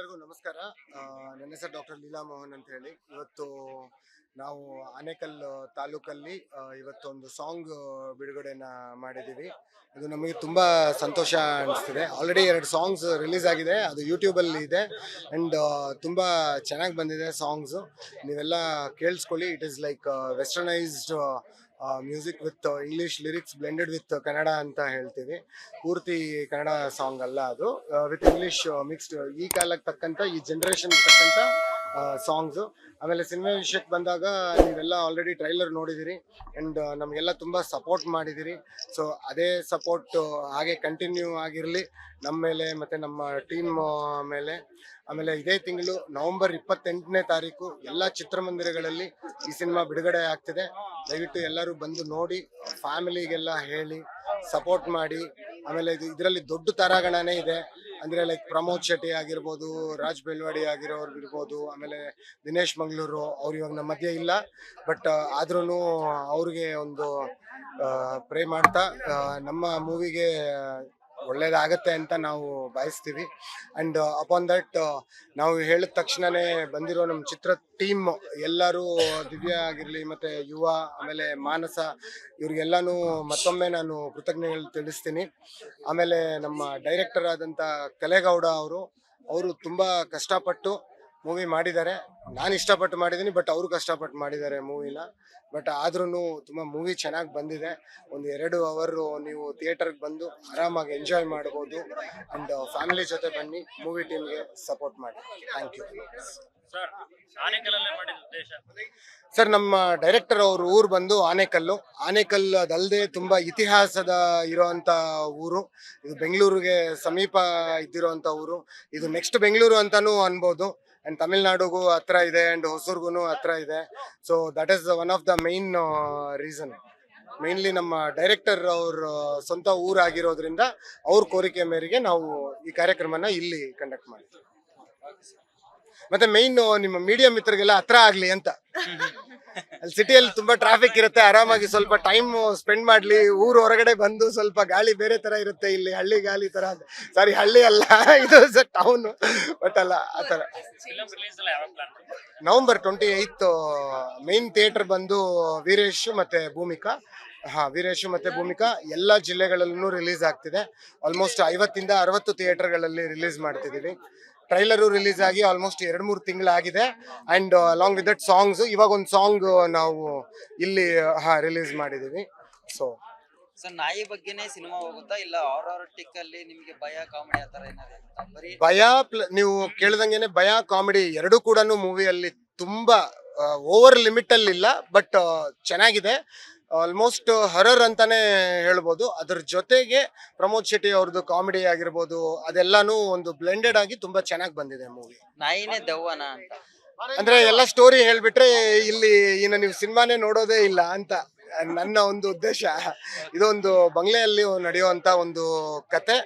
ಎಲ್ಲರಿಗೂ ನಮಸ್ಕಾರ. ನನ್ನ ಹೆಸರು ಡಾಕ್ಟರ್ ಲೀಲಾ ಮೋಹನ್ ಅಂತ ಹೇಳಿ. ಇವತ್ತು ನಾವು ಆನೇಕಲ್ ತಾಲೂಕಲ್ಲಿ ಇವತ್ತೊಂದು ಸಾಂಗ್ ಬಿಡುಗಡೆನ ಮಾಡಿದ್ದೀವಿ. ಅದು ನಮಗೆ ತುಂಬ ಸಂತೋಷ ಅನಿಸ್ತಿದೆ. ಆಲ್ರೆಡಿ 2 ಸಾಂಗ್ಸ್ ರಿಲೀಸ್ ಆಗಿದೆ, ಅದು ಯೂಟ್ಯೂಬಲ್ಲಿ ಇದೆ. ಆ್ಯಂಡ್ ತುಂಬ ಚೆನ್ನಾಗಿ ಬಂದಿದೆ ಸಾಂಗ್ಸು. ನೀವೆಲ್ಲ ಕೇಳಿಸ್ಕೊಳ್ಳಿ. It is like westernised music with English lyrics blended with Kannada ಅಂತ ಹೇಳ್ತೀವಿ. ಪೂರ್ತಿ ಕನ್ನಡ ಸಾಂಗ್ ಅಲ್ಲ, ಅದು ವಿತ್ ಇಂಗ್ಲೀಷ್ ಮಿಕ್ಸ್ಡ್. ಈ ಕಾಲಕ್ಕೆ ತಕ್ಕಂಥ, ಈ ಜನ್ರೇಷನ್ ತಕ್ಕಂಥ ಸಾಂಗ್ಸು. ಆಮೇಲೆ ಸಿನಿಮಾ ವಿಷಯಕ್ಕೆ ಬಂದಾಗ ನೀವೆಲ್ಲ ಆಲ್ರೆಡಿ ಟ್ರೈಲರ್ ನೋಡಿದ್ದೀರಿ ಆ್ಯಂಡ್ ನಮಗೆಲ್ಲ ತುಂಬ ಸಪೋರ್ಟ್ ಮಾಡಿದ್ದೀರಿ. ಸೊ ಅದೇ ಸಪೋರ್ಟ್ ಹಾಗೆ ಕಂಟಿನ್ಯೂ ಆಗಿರಲಿ ನಮ್ಮ ಮೇಲೆ ಮತ್ತು ನಮ್ಮ ಟೀಮ್ ಮೇಲೆ. ಆಮೇಲೆ ಇದೇ ತಿಂಗಳು ನವೆಂಬರ್ 28ನೇ ತಾರೀಕು ಎಲ್ಲ ಚಿತ್ರಮಂದಿರಗಳಲ್ಲಿ ಈ ಸಿನಿಮಾ ಬಿಡುಗಡೆ ಆಗ್ತಿದೆ. ದಯವಿಟ್ಟು ಎಲ್ಲರೂ ಬಂದು ನೋಡಿ, ಫ್ಯಾಮಿಲಿಗೆಲ್ಲ ಹೇಳಿ ಸಪೋರ್ಟ್ ಮಾಡಿ. ಆಮೇಲೆ ಇದರಲ್ಲಿ ದೊಡ್ಡ ತಾರಾಗಣನೇ ಇದೆ. ಅಂದರೆ ಲೈಕ್ ಪ್ರಮೋದ್ ಶೆಟ್ಟಿ ಆಗಿರ್ಬೋದು, ರಾಜ್ ಬೆಲ್ವಾಡಿ ಆಗಿರೋರು ಇರ್ಬೋದು, ಆಮೇಲೆ ದಿನೇಶ್ ಮಂಗಳೂರು. ಅವ್ರು ಇವಾಗ ನಮ್ಮ ಮಧ್ಯೆ ಇಲ್ಲ, ಬಟ್ ಆದ್ರೂ ಅವ್ರಿಗೆ ಒಂದು ಪ್ರೇ ಮಾಡ್ತಾ ನಮ್ಮ ಮೂವಿಗೆ ಒಳ್ಳೇದಾಗತ್ತೆ ಅಂತ ನಾವು ಬಯಸ್ತೀವಿ. ಆ್ಯಂಡ್ ಅಪಾನ್ ದಟ್ ನಾವು ಹೇಳಿದ ತಕ್ಷಣವೇ ಬಂದಿರೋ ನಮ್ಮ ಚಿತ್ರ ಟೀಮ್ ಎಲ್ಲರೂ, ದಿವ್ಯಾ ಆಗಿರಲಿ ಮತ್ತು ಯುವ, ಆಮೇಲೆ ಮಾನಸ, ಇವ್ರಿಗೆಲ್ಲನೂ ಮತ್ತೊಮ್ಮೆ ನಾನು ಕೃತಜ್ಞತೆಗಳು ತಿಳಿಸ್ತೀನಿ. ಆಮೇಲೆ ನಮ್ಮ ಡೈರೆಕ್ಟರ್ ಆದಂಥ ಕಲೇಗೌಡ ಅವರು ತುಂಬ ಕಷ್ಟಪಟ್ಟು ಮೂವಿ ಮಾಡಿದ್ದಾರೆ. ನಾನು ಇಷ್ಟಪಟ್ಟು ಮಾಡಿದ್ದೀನಿ, ಬಟ್ ಅವರು ಕಷ್ಟಪಟ್ಟು ಮಾಡಿದ್ದಾರೆ ಮೂವಿನ. ಬಟ್ ಆದ್ರೂ ತುಂಬ ಮೂವಿ ಚೆನ್ನಾಗಿ ಬಂದಿದೆ. ಒಂದು 2 ಅವರು ನೀವು ಥಿಯೇಟರ್ಗೆ ಬಂದು ಆರಾಮಾಗಿ ಎಂಜಾಯ್ ಮಾಡ್ಬೋದು. ಆ್ಯಂಡ್ ಫ್ಯಾಮಿಲಿ ಜೊತೆ ಬನ್ನಿ, ಮೂವಿ ಟೀಮ್ಗೆ ಸಪೋರ್ಟ್ ಮಾಡಿ. Thank you sir. ನಮ್ಮ ಡೈರೆಕ್ಟರ್ ಅವ್ರ ಊರು ಬಂದು ಆನೇಕಲ್ ಅದಲ್ಲದೆ ತುಂಬ ಇತಿಹಾಸದ ಇರೋವಂಥ ಊರು ಇದು. ಬೆಂಗಳೂರಿಗೆ ಸಮೀಪ ಇದ್ದಿರೋವಂಥ ಊರು ಇದು. ನೆಕ್ಸ್ಟ್ ಬೆಂಗಳೂರು ಅಂತಲೂ ಅನ್ಬೋದು. ಆ್ಯಂಡ್ ತಮಿಳ್ನಾಡುಗೂ ಹತ್ರ ಇದೆ ಆ್ಯಂಡ್ ಹೊಸೂರ್ಗೂ ಹತ್ರ ಇದೆ. So that is one of the main reason. Mainly ನಮ್ಮ ಡೈರೆಕ್ಟರ್ ಅವ್ರ ಸ್ವಂತ ಊರಾಗಿರೋದ್ರಿಂದ ಅವ್ರ ಕೋರಿಕೆ ಮೇರೆಗೆ ನಾವು ಈ ಕಾರ್ಯಕ್ರಮನ ಇಲ್ಲಿ ಕಂಡಕ್ಟ್ ಮಾಡಿದ್ವಿ. ಮತ್ತೆ ಮೇನ್ ನಿಮ್ಮ ಮೀಡಿಯಾ ಮಿತ್ರರಿಗೆಲ್ಲ ಹತ್ರ ಆಗ್ಲಿ ಅಂತ. ಅಲ್ಲಿ ಸಿಟಿಯಲ್ಲಿ ತುಂಬಾ ಟ್ರಾಫಿಕ್ ಇರುತ್ತೆ, ಆರಾಮಾಗಿ ಸ್ವಲ್ಪ ಟೈಮ್ ಸ್ಪೆಂಡ್ ಮಾಡ್ಲಿ. ಊರು ಹೊರಗಡೆ ಬಂದು ಸ್ವಲ್ಪ ಗಾಳಿ ಬೇರೆ ತರ ಇರುತ್ತೆ, ಇಲ್ಲಿ ಹಳ್ಳಿ ಗಾಳಿ ತರ. ಸಾರಿ, ಹಳ್ಳಿ ಅಲ್ಲ, ಇದು ಟೌನ್, ಬಟ್ ಅಲ್ಲ ಆ ತರ. ನವೆಂಬರ್ 28 ಮೇನ್ ಥಿಯೇಟರ್ ಬಂದು ವೀರೇಶ್ ಮತ್ತೆ ಭೂಮಿಕಾ. ವೀರೇಶ್ ಮತ್ತೆ ಭೂಮಿಕಾ ಎಲ್ಲ ಜಿಲ್ಲೆಗಳಲ್ಲೂ ರಿಲೀಸ್ ಆಗ್ತಿದೆ. ಆಲ್ಮೋಸ್ಟ್ 50 ಇಂದ 60 ಥಿಯೇಟರ್ಗಳಲ್ಲಿ ರಿಲೀಸ್ ಮಾಡ್ತಿದ್ದೀವಿ. ಟ್ರೈಲರು ರಿಲೀಸ್ ಆಗಿ ಆಲ್ಮೋಸ್ಟ್ 2-3 ತಿಂಗಳಾಗಿದೆ. And along with that songs, ಇವಾಗ ಒಂದು ಸಾಂಗ್ ನಾವು ಇಲ್ಲಿ ರಿಲೀಸ್ ಮಾಡಿದ್ದೀವಿ. ಸೊ ಸರ್, ನಾಯಿ ಬಗ್ಗೆನೇ ಸಿನಿಮಾ ಹೋಗುತ್ತಾ ಇಲ್ಲ ಹಾರರ್ ಅಲ್ಲಿ ನಿಮಗೆ ಭಯ ಕಾಮಿಡಿ ಆತರ ಏನಾದ್ರು? ಭಯ ನೀವು ಕೇಳ್ದಂಗೆನೆ ಭಯ ಕಾಮಿಡಿ ಎರಡೂ ಕೂಡ ಮೂವಿಯಲ್ಲಿ ತುಂಬಾ ಓವರ್ ಲಿಮಿಟ್ ಅಲ್ಲಿ ಇಲ್ಲ, ಬಟ್ ಚೆನ್ನಾಗಿದೆ. ಆಲ್ಮೋಸ್ಟ್ ಹರರ್ ಅಂತಾನೆ ಹೇಳ್ಬೋದು. ಅದ್ರ ಜೊತೆಗೆ ಪ್ರಮೋದ್ ಶೆಟ್ಟಿ ಅವ್ರದ್ದು ಕಾಮಿಡಿ ಆಗಿರ್ಬೋದು, ಅದೆಲ್ಲಾನು ಒಂದು ಬ್ಲೆಂಡೆಡ್ ಆಗಿ ತುಂಬಾ ಚೆನ್ನಾಗಿ ಬಂದಿದೆ ಮೂವಿ. ನಾಯಿನೇ ದೆವ್ವನ ಅಂತ ಅಂದ್ರೆ ಎಲ್ಲ ಸ್ಟೋರಿ ಹೇಳ್ಬಿಟ್ರೆ ಇಲ್ಲಿ ಇನ್ನು ನೀವು ಸಿನಿಮಾನೇ ನೋಡೋದೇ ಇಲ್ಲ ಅಂತ ನನ್ನ ಒಂದು ಉದ್ದೇಶ. ಇದೊಂದು ಬಂಗ್ಲೆಯಲ್ಲಿ ನಡೆಯುವಂತ ಒಂದು ಕತೆ,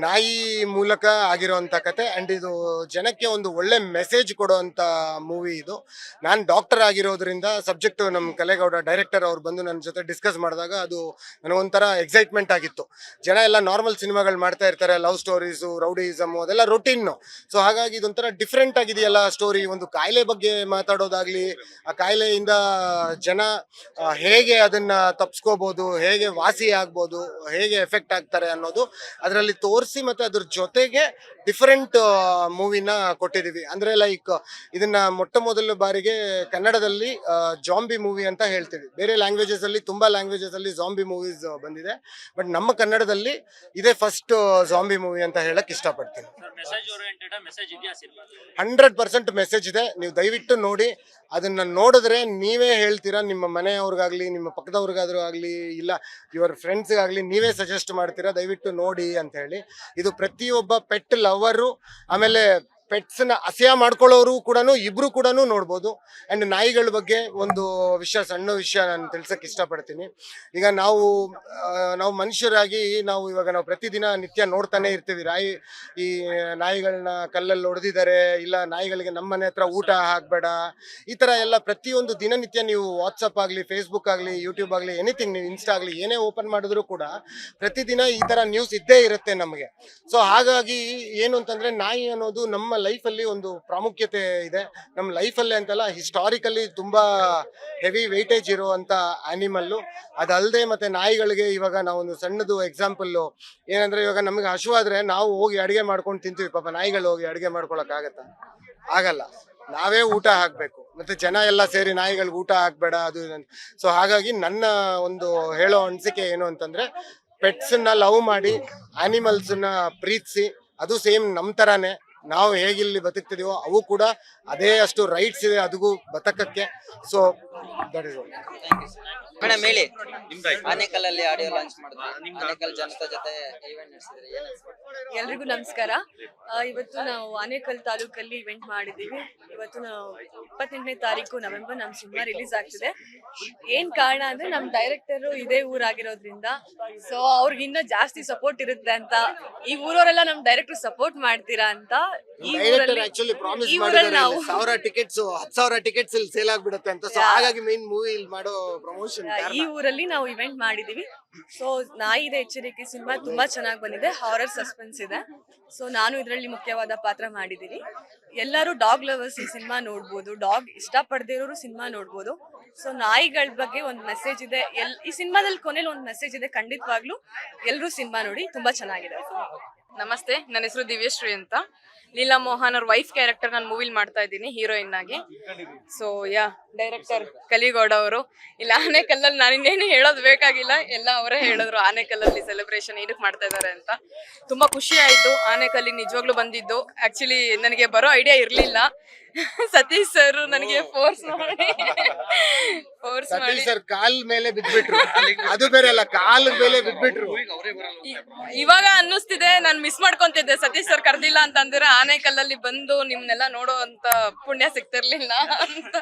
ನಾಯಿ ಮೂಲಕ ಆಗಿರುವಂತ ಕತೆ. ಅಂಡ್ ಇದು ಜನಕ್ಕೆ ಒಂದು ಒಳ್ಳೆ ಮೆಸೇಜ್ ಕೊಡುವಂತ ಮೂವಿ ಇದು. ನಾನು ಡಾಕ್ಟರ್ ಆಗಿರೋದ್ರಿಂದ ಸಬ್ಜೆಕ್ಟ್ ನಮ್ಮ ಕಲೇಗೌಡ ಡೈರೆಕ್ಟರ್ ಅವ್ರು ಬಂದು ನನ್ನ ಜೊತೆ ಡಿಸ್ಕಸ್ ಮಾಡಿದಾಗ ಅದು ನನಗೊಂಥರ ಎಕ್ಸೈಟ್ಮೆಂಟ್ ಆಗಿತ್ತು. ಜನ ಎಲ್ಲ ನಾರ್ಮಲ್ ಸಿನಿಮಾಗಳು ಮಾಡ್ತಾ ಇರ್ತಾರೆ, ಲವ್ ಸ್ಟೋರೀಸು, ರೌಡಿಸಮ್, ಅದೆಲ್ಲ ರೊಟೀನು. ಸೊ ಹಾಗಾಗಿ ಇದೊಂಥರ ಡಿಫ್ರೆಂಟ್ ಆಗಿದೆಯಲ್ಲ ಸ್ಟೋರಿ. ಒಂದು ಕಾಯಿಲೆ ಬಗ್ಗೆ ಮಾತಾಡೋದಾಗ್ಲಿ, ಆ ಕಾಯಿಲೆಯಿಂದ ಜನ ಹೇಗೆ ಅದನ್ನ ತಪ್ಪಿಸ್ಕೋಬಹುದು, ಹೇಗೆ ವಾಸಿ ಆಗ್ಬೋದು, ಹೇಗೆ ಎಫೆಕ್ಟ್ ಆಗ್ತಾರೆ ಅನ್ನೋದು ಅದರಲ್ಲಿ ತೋರಿಸಿ, ಮತ್ತೆ ಅದ್ರ ಜೊತೆಗೆ ಡಿಫರೆಂಟ್ ಮೂವಿನ ಕೊಟ್ಟಿದ್ದೀವಿ. ಅಂದ್ರೆ ಲೈಕ್ ಇದನ್ನ ಮೊಟ್ಟ ಮೊದಲ ಬಾರಿಗೆ ಕನ್ನಡದಲ್ಲಿ ಜಾಂಬಿ ಮೂವಿ ಅಂತ ಹೇಳ್ತೀವಿ. ಬೇರೆ ಲ್ಯಾಂಗ್ವೇಜಸ್ ಅಲ್ಲಿ, ತುಂಬಾ ಲ್ಯಾಂಗ್ವೇಜಸ್ ಅಲ್ಲಿ ಜಾಂಬಿ ಮೂವೀಸ್ ಬಂದಿದೆ, ಬಟ್ ನಮ್ಮ ಕನ್ನಡದಲ್ಲಿ ಇದೇ ಫಸ್ಟ್ ಜಾಂಬಿ ಮೂವಿ ಅಂತ ಹೇಳಕ್ ಇಷ್ಟಪಡ್ತೀನಿ. 100% ಮೆಸೇಜ್ ಇದೆ. ನೀವು ದಯವಿಟ್ಟು ನೋಡಿ. ಅದನ್ನ ನೋಡಿದ್ರೆ ನೀವೇ ಹೇಳ್ತೀರಾ, ನಿಮ್ಮ ಮನೆಯವ್ರಿಗಾಗ್ಲಿ, ನಿಮ್ಮ ಪಕ್ಕದವ್ರಿಗಾದ್ರೂ ಆಗ್ಲಿ, ಇಲ್ಲ ಯುವರ್ ಫ್ರೆಂಡ್ಸ್ಗಾಗ್ಲಿ ನೀವೇ ಸಜೆಸ್ಟ್ ಮಾಡ್ತೀರಾ ದಯವಿಟ್ಟು ನೋಡಿ ಅಂತ ಹೇಳಿ. ಇದು ಪ್ರತಿಯೊಬ್ಬ ಪೆಟ್ ಲವರು, ಆಮೇಲೆ ಪೆಟ್ಸ್ನ ಅಸಹ್ಯ ಮಾಡ್ಕೊಳ್ಳೋರು ಕೂಡ ಇಬ್ರು ಕೂಡ ನೋಡ್ಬೋದು. ಆ್ಯಂಡ್ ನಾಯಿಗಳ ಬಗ್ಗೆ ಒಂದು ಸಣ್ಣ ವಿಷಯ ನಾನು ತಿಳ್ಸಕ್ಕೆ ಇಷ್ಟಪಡ್ತೀನಿ. ಈಗ ನಾವು ಮನುಷ್ಯರಾಗಿ ನಾವು ಪ್ರತಿದಿನ ನಿತ್ಯ ನೋಡ್ತಾನೆ ಇರ್ತೀವಿ, ಈ ನಾಯಿಗಳನ್ನ ಕಲ್ಲಲ್ಲಿ ಹೊಡೆದಿದ್ದಾರೆ, ಇಲ್ಲ ನಾಯಿಗಳಿಗೆ ನಮ್ಮ ಮನೆ ಹತ್ರ ಊಟ ಹಾಕ್ಬೇಡ, ಈ ಥರ ಎಲ್ಲ ಪ್ರತಿಯೊಂದು ದಿನನಿತ್ಯ ನೀವು ವಾಟ್ಸಪ್ ಆಗಲಿ, ಫೇಸ್ಬುಕ್ ಆಗಲಿ, ಯೂಟ್ಯೂಬ್ ಆಗಲಿ, ಎನಿಥಿಂಗ್ ನೀವು ಇನ್ಸ್ಟಾ ಆಗಲಿ ಏನೇ ಓಪನ್ ಮಾಡಿದ್ರು ಕೂಡ ಪ್ರತಿದಿನ ಈ ಥರ ನ್ಯೂಸ್ ಇದ್ದೇ ಇರುತ್ತೆ ನಮಗೆ. ಸೊ ಹಾಗಾಗಿ ಏನು ಅಂತಂದರೆ ನಾಯಿ ಅನ್ನೋದು ನಮ್ಮ ಲೈಫಲ್ಲಿ ಒಂದು ಪ್ರಾಮುಖ್ಯತೆ ಇದೆ. ನಮ್ಮ ಲೈಫಲ್ಲೇ ಅಂತಲ್ಲ, ಹಿಸ್ಟಾರಿಕಲಿ ತುಂಬ ಹೆವಿ ವೆಯ್ಟೇಜ್ ಇರುವಂಥ ಆ್ಯನಿಮಲ್ಲು. ಅದಲ್ಲದೆ ಮತ್ತು ನಾಯಿಗಳಿಗೆ ಇವಾಗ ನಾವೊಂದು ಸಣ್ಣದು ಎಕ್ಸಾಂಪಲ್ಲು ಏನಂದರೆ, ಇವಾಗ ನಮಗೆ ಹಸುವಾದರೆ ನಾವು ಹೋಗಿ ಅಡುಗೆ ಮಾಡ್ಕೊಂಡು ತಿಂತೀವಿ. ಪಾಪ ನಾಯಿಗಳು ಹೋಗಿ ಅಡುಗೆ ಮಾಡ್ಕೊಳಕ್ಕಾಗತ್ತಾ? ಆಗಲ್ಲ. ನಾವೇ ಊಟ ಹಾಕಬೇಕು. ಮತ್ತು ಜನ ಎಲ್ಲ ಸೇರಿ ನಾಯಿಗಳಿಗೆ ಊಟ ಹಾಕ್ಬೇಡ ಅದು ಇದು ಅಂತ. ಸೊ ಹಾಗಾಗಿ ನನ್ನ ಒಂದು ಹೇಳೋ ಅನಿಸಿಕೆ ಏನು ಅಂತಂದರೆ, ಪೆಟ್ಸನ್ನ ಲವ್ ಮಾಡಿ, ಆ್ಯನಿಮಲ್ಸನ್ನ ಪ್ರೀತಿಸಿ, ಅದು ಸೇಮ್ ನಮ್ಮ ಥರನೇ ನಾವು ಹೇಗಿಲ್ಲಿ ಬದುಕ್ತಿದೀವೋ ಅವು ಕೂಡ ಅದೇ ಅಷ್ಟು ರೈಟ್ಸ್ ಇದೆ ಅದಕ್ಕೂ ಬದುಕಕ್ಕೆ. So that is all. Madam ಹೇಳಿ, ಆನೇಕಲ್ಲಲ್ಲಿ ಆಡಿಯೋ ಲಾಂಚ್ ಮಾಡಿದ್ವಿ, ಆನೇಕಲ್ ಜನತಾ ಜೊತೆ ಈವೆಂಟ್ ನಡೆಸಿದ್ರಿ, ಏನ್ ಅನ್ಸ್ತು? ಎಲ್ರಿಗೂ ನಮಸ್ಕಾರ. ಇವತ್ತು ನಾವು ಆನೇಕಲ್ ತಾಲೂಕಲ್ಲಿ ಇವೆಂಟ್ ಮಾಡಿದ್ದೀವಿ. ಇವತ್ತು ನಾವು 28ನೇ ತಾರೀಕು ನವೆಂಬರ್ ನಮ್ಮ ಸಿನಿಮಾ ರಿಲೀಸ್ ಆಗ್ತಿದೆ. ಏನ್ ಕಾರಣ ಅಂದ್ರೆ ನಮ್ಮ ಡೈರೆಕ್ಟರ್ ಇದೇ ಊರಾಗಿರೋದ್ರಿಂದ, ಸೊ ಅವ್ರಿಗೆ ಇನ್ನೂ ಜಾಸ್ತಿ ಸಪೋರ್ಟ್ ಇರುತ್ತೆ ಅಂತ, ಈ ಊರವರೆಲ್ಲ ನಮ್ ಡೈರೆಕ್ಟರ್ ಸಪೋರ್ಟ್ ಮಾಡ್ತೀರಾ ಅಂತ ಈ ಊರಲ್ಲಿ ನಾವು 1000 ಟಿಕೆಟ್ಸ್ 10,000 ಟಿಕೆಟ್ಸ್ ಇಲ್ಲಿ ಸೇಲ್ ಆಗ್ಬಿಡುತ್ತೆ ಅಂತ. ಸೊ ಹಾಗಾಗಿ ಮೇನ್ ಮೂವಿ ಇಲ್ಲಿ ಮಾಡೋ ಪ್ರಮೋಷನ್ ಈ ಊರಲ್ಲಿ ನಾವು ಇವೆಂಟ್ ಮಾಡಿದೀವಿ. ಸೊ ನಾಯಿದ ಎಚ್ಚರಿಕೆ ಸಿನಿಮಾ ತುಂಬಾ ಚೆನ್ನಾಗಿ ಬಂದಿದೆ, ಹಾರರ್ ಸಸ್ಪೆನ್ಸ್ ಇದೆ. ಸೊ ನಾನು ಇದರಲ್ಲಿ ಮುಖ್ಯವಾದ ಪಾತ್ರ ಮಾಡಿದ್ದೀನಿ. ಎಲ್ಲರೂ ಡಾಗ್ ಲವರ್ಸ್ ಈ ಸಿನಿಮಾ ನೋಡ್ಬೋದು, ಡಾಗ್ ಇಷ್ಟಪಡದೇ ಇರೋರು ಸಿನಿಮಾ ನೋಡ್ಬೋದು. ಸೊ ನಾಯಿಗಳ ಬಗ್ಗೆ ಒಂದು ಮೆಸೇಜ್ ಇದೆ, ಈ ಸಿನಿಮಾದಲ್ಲಿ ಕೊನೆಯಲ್ಲಿ ಒಂದು ಮೆಸೇಜ್ ಇದೆ. ಖಂಡಿತವಾಗ್ಲೂ ಎಲ್ಲರೂ ಸಿನಿಮಾ ನೋಡಿ, ತುಂಬಾ ಚೆನ್ನಾಗಿದೆ. ನಮಸ್ತೆ, ನನ್ನ ಹೆಸರು ದಿವ್ಯಶ್ರೀ ಅಂತ. ಲೀಲಾ ಮೋಹನ್ ಅವ್ರ ವೈಫ್ ಕ್ಯಾರೆಕ್ಟರ್ ನಾನು ಮೂವಿಲ್ ಮಾಡ್ತಾ ಇದ್ದೀನಿ ಹೀರೋಯಿನ್ ಆಗಿ. ಸೊ ಡೈರೆಕ್ಟರ್ ಕಲಿಗೌಡ ಅವರು. ಇಲ್ಲಿ ಆನೇಕಲ್ಲಲ್ಲಿ ನಾನು ಇನ್ನೇನು ಹೇಳೋದು ಬೇಕಾಗಿಲ್ಲ, ಎಲ್ಲ ಅವರೇ ಹೇಳಿದ್ರು ಆನೇಕಲ್ಲಲ್ಲಿ ಸೆಲೆಬ್ರೇಷನ್ ಏನಕ್ಕೆ ಮಾಡ್ತಾ ಇದ್ದಾರೆ ಅಂತ. ತುಂಬಾ ಖುಷಿ ಆಯ್ತು ಆನೇಕಲ್ಲಿಗೆ ನಿಜವಾಗ್ಲೂ ಬಂದಿದ್ದು. ಆಕ್ಚುಲಿ ನನಗೆ ಬರೋ ಐಡಿಯಾ ಇರ್ಲಿಲ್ಲ, ಸತೀಶ್ ಸರ್ ನನಗೆ ಫೋರ್ಸ್ ಮಾಡಿ ಸರ್ ಕಾಲ್ ಮೇಲೆ ಬಿದ್ಬಿಟ್ರು. ಅದು ಬೇರೆ ಅಲ್ಲ, ಕಾಲ್ ಮೇಲೆ ಬಿದ್ಬಿಟ್ರು. ಇವಾಗ ಅನ್ನಿಸ್ತಿದೆ ನಾನು ಮಿಸ್ ಮಾಡ್ಕೊಂತಿದ್ದೆ, ಸತೀಶ್ ಸರ್ ಕರ್ದಿಲ್ಲ ಅಂತಂದ್ರೆ ಆನೇಕಲ್ಲಲ್ಲಿ ಬಂದು ನಿಮ್ನೆಲ್ಲ ನೋಡೋ ಅಂತ ಪುಣ್ಯ ಸಿಗ್ತಿರ್ಲಿಲ್ಲ ಅಂತ.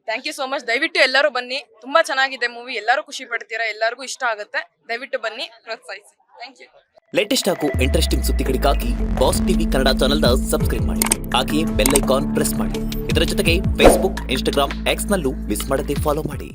Thank you so much. ದಯವಿಟ್ಟು ಎಲ್ಲರೂ ಬನ್ನಿ, ತುಂಬಾ ಚೆನ್ನಾಗಿದೆ ಮೂವಿ, ಎಲ್ಲರೂ ಖುಷಿ ಪಡ್ತೀರಾ, ಎಲ್ಲರಿಗೂ ಇಷ್ಟ ಆಗುತ್ತೆ. ದಯವಿಟ್ಟು ಬನ್ನಿ, ಪ್ರೋತ್ಸಾಹಿಸಿ. Thank you. ಲೇಟೆಸ್ಟ್ ಹಾಗೂ ಇಂಟ್ರೆಸ್ಟಿಂಗ್ ಸುದ್ದಿಗಳಿಗಾಗಿ ಬಾಸ್ ಟಿವಿ ಕನ್ನಡ ಚಾನೆಲ್ನ ಸಬ್ಸ್ಕ್ರೈಬ್ ಮಾಡಿ, ಹಾಗೆಯೇ ಬೆಲ್ ಐಕಾನ್ ಪ್ರೆಸ್ ಮಾಡಿ. ಇದರ ಜೊತೆಗೆ ಫೇಸ್ಬುಕ್, ಇನ್ಸ್ಟಾಗ್ರಾಮ್, ಎಕ್ಸ್ ನಲ್ಲೂ ಮಿಸ್ ಮಾಡದೆ ಫಾಲೋ ಮಾಡಿ.